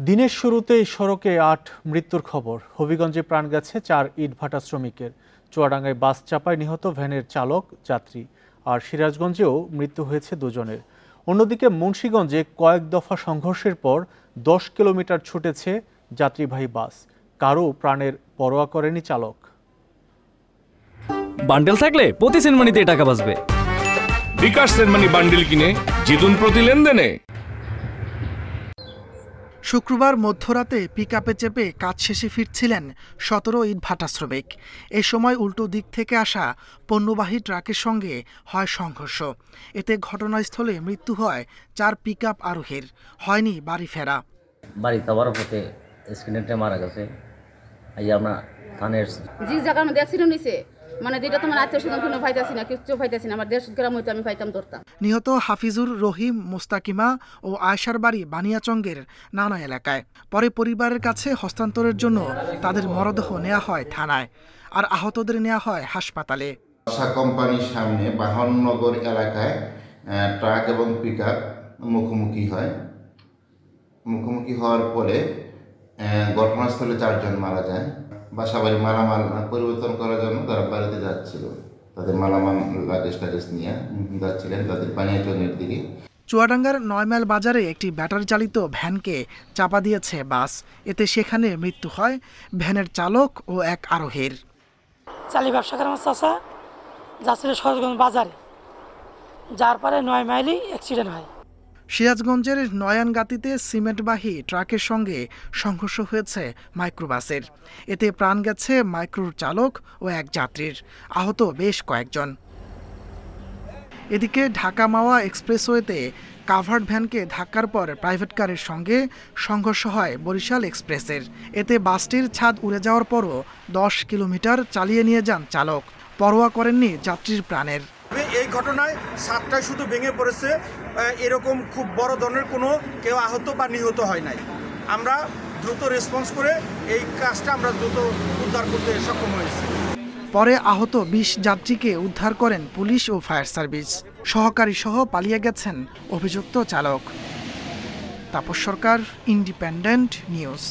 দিনের শুরুতেই সড়কে ৮ মৃত্যুর খবর। হবিগঞ্জে প্রাণ গেছে ৪ ইটভাটা শ্রমিকের। চুয়াডাঙ্গায় বাস চাপায় নিহত ভ্যানের চালক যাত্রী। আর সিরাজগঞ্জেও মৃত্যু হয়েছে ২ জনের। অন্যদিকে মুন্সিগঞ্জে কয়েক দফা সংঘর্ষের পর ১০ কিলোমিটার ছুটেছে যাত্রীবাহী বাস। কারও প্রাণের পরোয়া করেনি চালক। বান্ডেল থাকলে প্রতি সেনমানিতে টাকা বাঁচবে। বিকাশ সেনমানি বান্ডেল কিনে জিতুন প্রতি লেনদেনে। শুক্রবার মধ্যরাতে পিকআপে চেপে কাজ শেষে ফিরছিলেন ১৭ ইটভাটা শ্রমিক। এ সময় উল্টো দিক থেকে আসা পণ্যবাহী ট্রাকের সঙ্গে হয় সংঘর্ষ। এতে ঘটনাস্থলে মৃত্যু হয় ৪ পিকআপ আরোহীর। হয়নি বাড়ি ফেরা। বাড়ি যাওয়ার পথে অ্যাক্সিডেন্টে মারা গেছে। আমরা থানের যে জায়গার মধ্যে অ্যাক্সিডেন্ট হয়েছে মানে যেটা তোমার আত্মীয় স্বজন কোনো পাইতাছি না, কিচ্ছু পাইতাছি না। আমার দেশ গ্রাম হইতে আমি পাইতাম ধরতাম। নিহত হাফিজুর রহিম, মোস্তাকিমা ও আয়েশার বাড়ি বানিয়াচঙ্গের নানা এলাকায়। পরে পরিবারের কাছে হস্তান্তরের জন্য তাদের মরদেহ নেওয়া হয় থানায়, আর আহতদের নেওয়া হয় হাসপাতালে। আশা কোম্পানির সামনে বাহননগর এলাকায় ট্রাক এবং পিকআপ মুখোমুখি হয়। মুখোমুখি হওয়ার পরে ঘটনাস্থলে ৪ জন মারা যায়। বাসাবাড়ি মালামাল পরিবর্তন করার জন্য তারা বাড়িতে যাচ্ছিল। তাদের মালামাল লাগেজ নিয়ে যাচ্ছিলেন তাদের বানিয়াচঙ্গের দিকে। চুয়াডাঙ্গার ৯ মাইল বাজারে একটি ব্যাটারি চালিত ভ্যানকে চাপা দিয়েছে বাস। এতে সেখানে মৃত্যু হয় ভ্যানের চালক ও এক আরোহীর। চালি ব্যবসা করে আমার চাষা যাচ্ছিল সরগঞ্জ বাজারে, যার পরে ৯ মাইলই অ্যাক্সিডেন্ট হয়। সিরাজগঞ্জের নয়ানগাতিতে সিমেন্টবাহী ট্রাকের সঙ্গে সংঘর্ষ হয়েছে মাইক্রোবাসের। এতে প্রাণ গেছে মাইক্রোর চালক ও এক যাত্রীর, আহত বেশ কয়েকজন। এদিকে ঢাকা মাওয়া এক্সপ্রেসওয়েতে কাভার্ড ভ্যানকে ধাক্কার পর প্রাইভেট কারের সঙ্গে সংঘর্ষ হয় বরিশাল এক্সপ্রেসের। এতে বাসটির ছাদ উড়ে যাওয়ার পরও ১০ কিলোমিটার চালিয়ে নিয়ে যান চালক। পরোয়া করেননি যাত্রীর প্রাণের। এই ঘটনায় 7টায় শুধু ভেঙে পড়েছে, এরকম খুব বড় ধরনের কোনো কেউ আহত বা নিহত হয় নাই। আমরা দ্রুত রেসপন্স করে এই কাজটা আমরা দ্রুত উদ্ধার করতে সক্ষম হয়েছি। পরে আহত ২০ যাত্রীকে উদ্ধার করেন পুলিশ ও ফায়ার সার্ভিস। সহকারী সহ পালিয়ে গেছেন অভিযুক্ত চালক। তাপস সরকার, ইন্ডিপেন্ডেন্ট নিউজ।